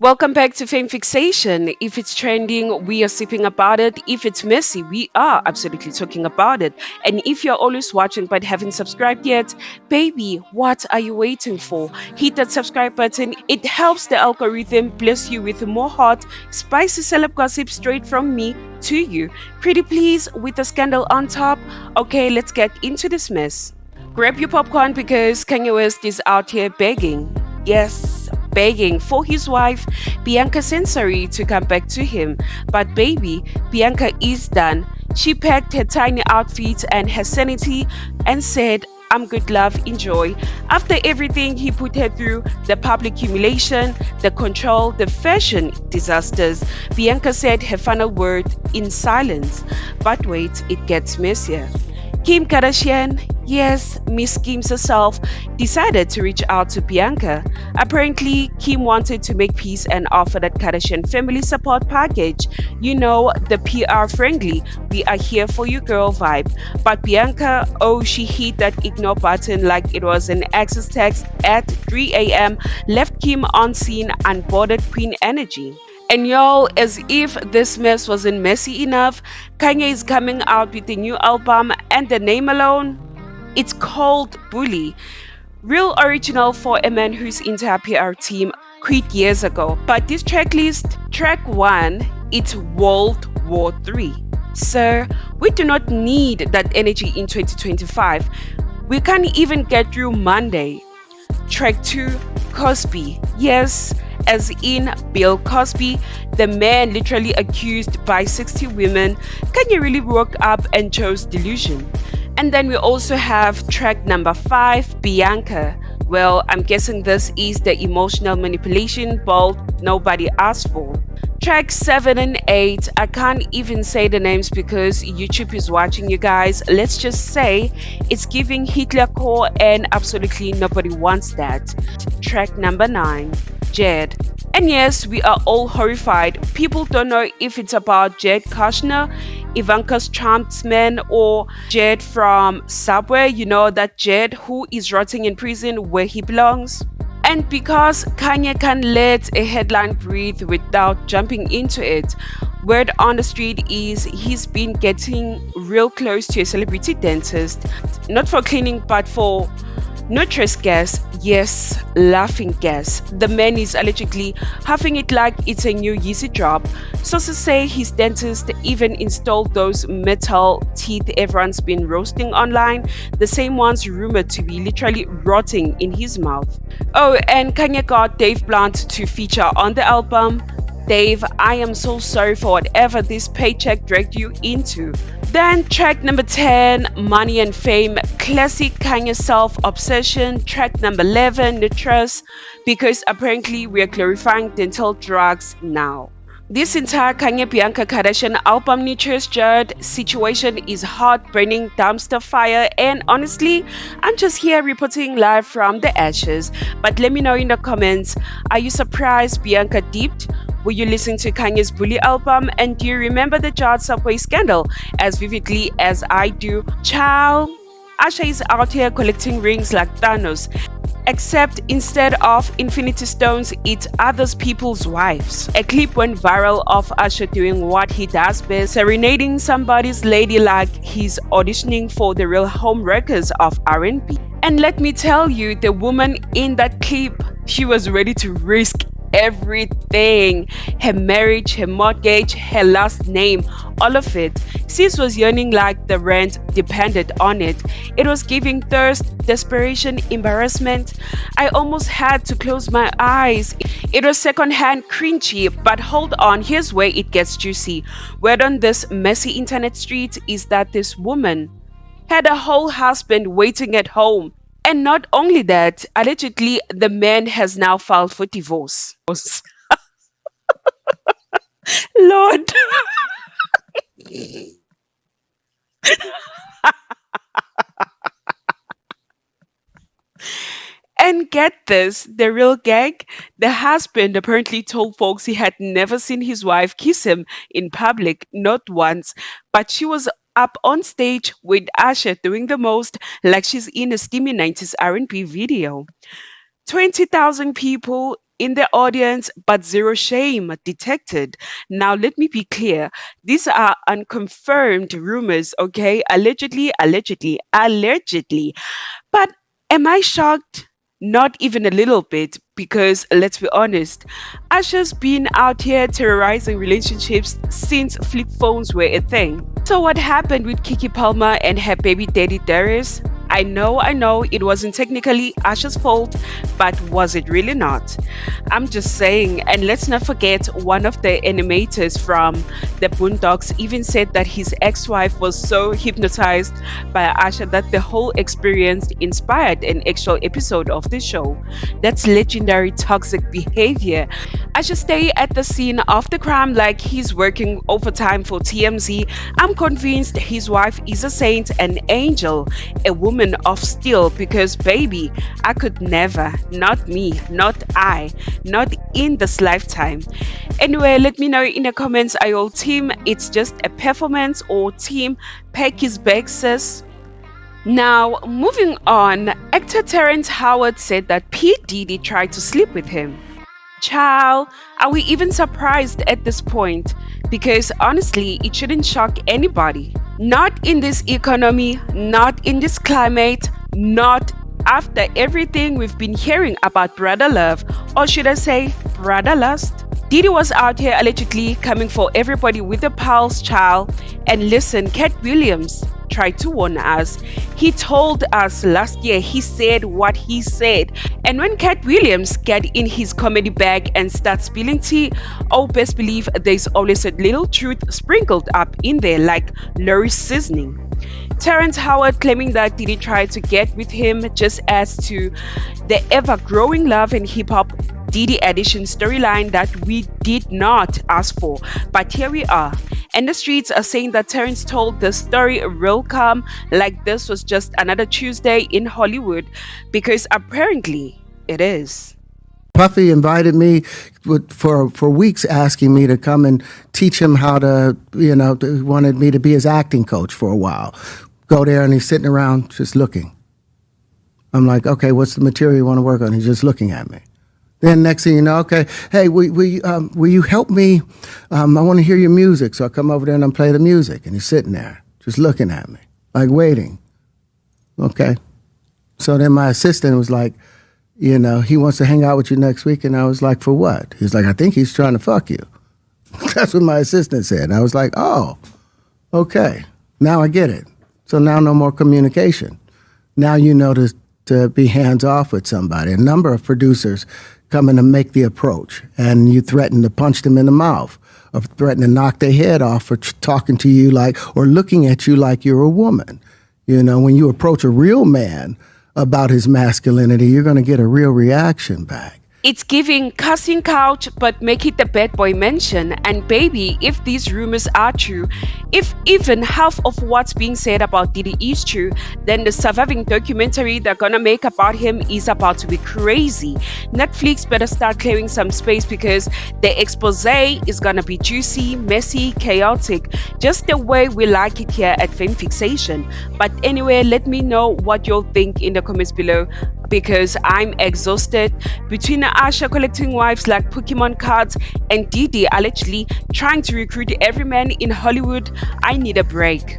Welcome back to Fame Fixation. If it's trending, we are sipping about it. If it's messy, we are absolutely talking about it. And if you're always watching but haven't subscribed yet, baby, what are you waiting for? Hit that subscribe button. It helps the algorithm bless you with more hot, spicy celeb gossip straight from me to you. Pretty please, with a scandal on top. Okay, let's get into this mess. Grab your popcorn because Kanye West is out here begging. Yes, begging for his wife, Bianca Censori, to come back to him. But baby, Bianca is done. She packed her tiny outfit and her sanity and said, I'm good, love, enjoy. After everything he put her through, the public humiliation, the control, the fashion disasters, Bianca said her final word in silence. But wait, it gets messier. Kim Kardashian, yes, Miss Kim's herself, decided to reach out to Bianca. Apparently, Kim wanted to make peace and offer that Kardashian family support package. You know, the PR friendly, we are here for you girl vibe. But Bianca, oh, she hit that ignore button like it was an access text at 3 a.m., left Kim on scene and boarded Queen Energy. And y'all, as if this mess wasn't messy enough, Kanye is coming out with a new album, and the name alone, it's called Bully. Real original for a man whose entire PR team quit years ago. But this track list, track 1, it's World War III. Sir, we do not need that energy in 2025. We can't even get through Monday. Track 2, Cosby. Yes, as in Bill Cosby, the man literally accused by 60 women. Kanye really woke up and chose delusion. And then we also have track number 5, Bianca. Well, I'm guessing this is the emotional manipulation bolt nobody asked for. Track 7 and 8, I can't even say the names because YouTube is watching, you guys. Let's just say it's giving Hitler core and absolutely nobody wants that. Track number 9, Jed. And yes, we are all horrified. People don't know if it's about Jed Kushner, Ivanka's man, or Jed from Subway, you know, that Jed who is rotting in prison where he belongs. And because Kanye can't let a headline breathe without jumping into it, word on the street is he's been getting real close to a celebrity dentist, not for cleaning but for nutritious gas. Yes, laughing gas. The man is allegedly huffing it like it's a new Yeezy drop. Sources say his dentist even installed those metal teeth everyone's been roasting online, the same ones rumored to be literally rotting in his mouth. Oh, and Kanye got Dave Blunt to feature on the album. Dave, I am so sorry for whatever this paycheck dragged you into. Then track number 10, Money and Fame, classic Kanye self-obsession. Track number 11, The Trust, because apparently we are glorifying dental drugs now. This entire Kanye Bianca Kardashian album Nitrous Judd situation is hot, burning dumpster fire, and honestly, I'm just here reporting live from the ashes. But let me know in the comments, are you surprised Bianca dipped? Were you listening to Kanye's Bully album, and do you remember the Jar Subway scandal as vividly as I do? Ciao! Usher is out here collecting rings like Thanos, except instead of infinity stones, it's others people's wives. A clip went viral of Usher doing what he does best, serenading somebody's lady like he's auditioning for the real Homewreckers of R&B. And let me tell you, the woman in that clip, she was ready to risk everything. Her marriage, her mortgage, her last name, all of it. Sis was yearning like the rent depended on it. It was giving thirst, desperation, embarrassment. I almost had to close my eyes. It was secondhand cringy, but hold on, here's where it gets juicy. Word on this messy internet street is that this woman had a whole husband waiting at home. And not only that, allegedly the man has now filed for divorce. Lord. And get this, the real gag, the husband apparently told folks he had never seen his wife kiss him in public, not once, but she was up on stage with Usher doing the most like she's in a steamy 90s R&B video. 20,000 people in the audience, but zero shame detected. Now, let me be clear. These are unconfirmed rumors, okay? Allegedly, allegedly, allegedly. But am I shocked? Not even a little bit, because let's be honest, Usher's been out here terrorizing relationships since flip phones were a thing. So, what happened with Kiki Palmer and her baby daddy Darius? I know it wasn't technically Usher's fault, but was it really not? I'm just saying, and let's not forget, one of the animators from the Boondocks even said that his ex wife was so hypnotized by Usher that the whole experience inspired an actual episode of the show. That's legendary toxic behavior. Usher stay at the scene of the crime like he's working overtime for TMZ. I'm convinced his wife is a saint, an angel, a woman of steel, because baby, I could never, not me, not I, not in this lifetime. Anyway, let me know in the comments, are you all team it's just a performance or team pack his bags, sis? Now, moving on, actor Terrance Howard said that P. Diddy tried to sleep with him. Child, are we even surprised at this point? Because honestly, it shouldn't shock anybody. Not in this economy, not in this climate, not after everything we've been hearing about brother love, or should I say, brother lust. Diddy was out here allegedly coming for everybody with a pulse, child. And listen, Cat Williams tried to warn us. He told us last year, he said what he said. And when Cat Williams get in his comedy bag and start spilling tea, oh, best believe there's always a little truth sprinkled up in there like Lori's seasoning. Terrance Howard claiming that Diddy tried to get with him just adds to the ever-growing love in hip-hop Diddy edition storyline that we did not ask for, but here we are. And the streets are saying that Terrence told the story real calm, like this was just another Tuesday in Hollywood, because apparently it is. Puffy invited me for weeks, asking me to come and teach him how to, wanted me to be his acting coach for a while. Go there and he's sitting around just looking. I'm like, okay, what's the material you want to work on? He's just looking at me. Then next thing you know, okay, hey, will you help me? I want to hear your music. So I come over there and I play the music. And he's sitting there just looking at me, like waiting. Okay. So then my assistant was like, he wants to hang out with you next week. And I was like, for what? He's like, I think he's trying to fuck you. That's what my assistant said. And I was like, oh, okay. Now I get it. So now no more communication. Now you know to be hands off with somebody. A number of producers coming to make the approach, and you threaten to punch them in the mouth or threaten to knock their head off for talking to you or looking at you like you're a woman. When you approach a real man about his masculinity, you're going to get a real reaction back. It's giving cussing couch, but make it the bad boy mention. And baby, if these rumors are true, if even half of what's being said about Diddy is true, then the surviving documentary they're gonna make about him is about to be crazy. Netflix better start clearing some space, because the expose is gonna be juicy, messy, chaotic, just the way we like it here at Fame Fixation. But anyway, let me know what you'll think in the comments below, because I'm exhausted. Between Usher collecting wives like Pokemon cards and Diddy allegedly trying to recruit every man in Hollywood, I need a break.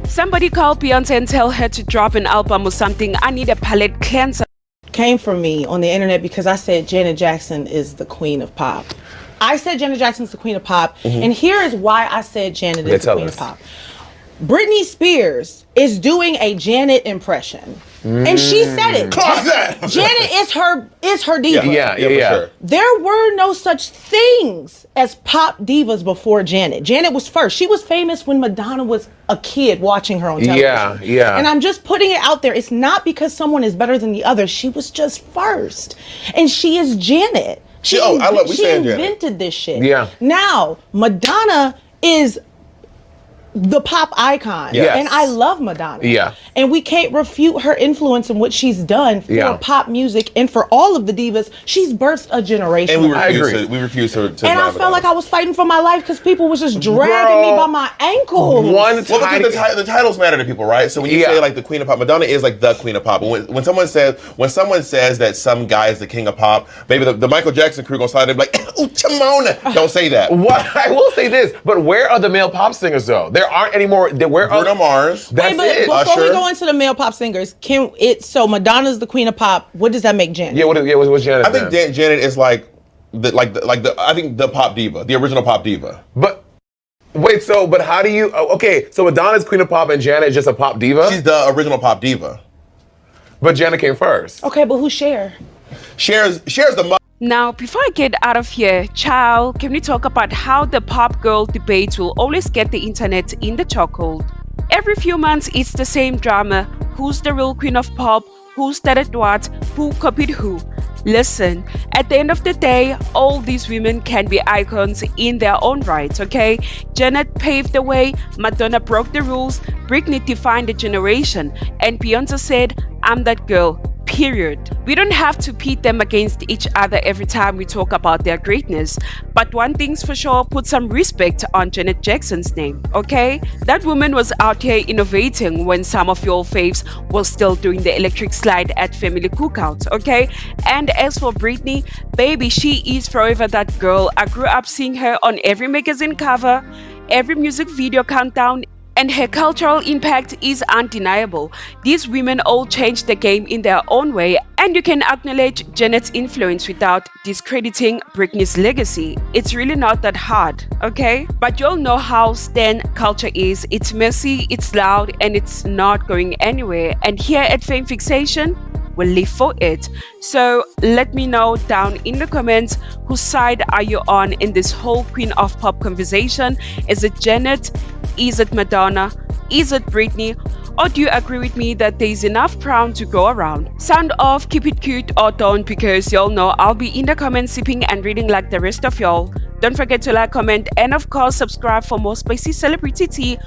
Somebody call Beyonce and tell her to drop an album or something. I need a palate cleanser. Came from me on the internet because I said Janet Jackson is the queen of pop. I said Janet Jackson's the queen of pop, and here is why I said Janet is the queen of pop. Britney Spears is doing a Janet impression. And she said it. Janet is her diva. Yeah. Sure. There were no such things as pop divas before Janet. Janet was first. She was famous when Madonna was a kid watching her on television. Yeah. And I'm just putting it out there. It's not because someone is better than the other. She was just first. And she is Janet. She invented this shit. Yeah. Now, Madonna is the pop icon. Yes. And I love Madonna. Yeah. And we can't refute her influence and what she's done for pop music and for all of the divas. She's birthed a generation. And we refuse to and I felt like I was fighting for my life because people was just dragging me by my ankles. Because the titles matter to people, right? So when you say like the Queen of Pop, Madonna is like the Queen of Pop. But when someone says that some guy is the King of Pop, maybe the Michael Jackson crew gonna slide and be like, "Oh, Timona." Don't say that. What I will say this, but where are the male pop singers though? There aren't any more. Bruno Mars. That's it. Before Usher. we go into the male pop singers, so Madonna's the Queen of Pop. What does that make Janet? Yeah, what's Janet? I think Janet is like the pop diva, the original pop diva. But wait, but how do you? Okay, so Madonna's Queen of Pop and Janet is just a pop diva. She's the original pop diva. But Janet came first. Okay, but who's Cher? Cher's the. Now, before I get out of here, child, can we talk about how the pop girl debate will always get the internet in the chokehold? Every few months, it's the same drama. Who's the real queen of pop? Who started what? Who copied who? Listen, at the end of the day, all these women can be icons in their own right, okay? Janet paved the way, Madonna broke the rules, Britney defined a generation, and Beyonce said, "I'm that girl." Period. We don't have to pit them against each other every time we talk about their greatness. But one thing's for sure, put some respect on Janet Jackson's name, okay? That woman was out here innovating when some of your faves were still doing the electric slide at family cookouts, okay? And as for Britney, baby, she is forever that girl. I grew up seeing her on every magazine cover, every music video countdown, and her cultural impact is undeniable. These women all changed the game in their own way, and you can acknowledge Janet's influence without discrediting Britney's legacy. It's really not that hard, okay? But you'll know how stan culture is. It's messy, it's loud, and it's not going anywhere. And here at Fame Fixation, we'll live for it. So let me know down in the comments, whose side are you on in this whole Queen of Pop conversation? Is it Janet? Is it Madonna? Is it Britney? Or do you agree with me that there's enough crown to go around? Sound off, keep it cute, or don't, because y'all know I'll be in the comments sipping and reading like the rest of y'all. Don't forget to like, comment, and of course subscribe for more spicy celebrity tea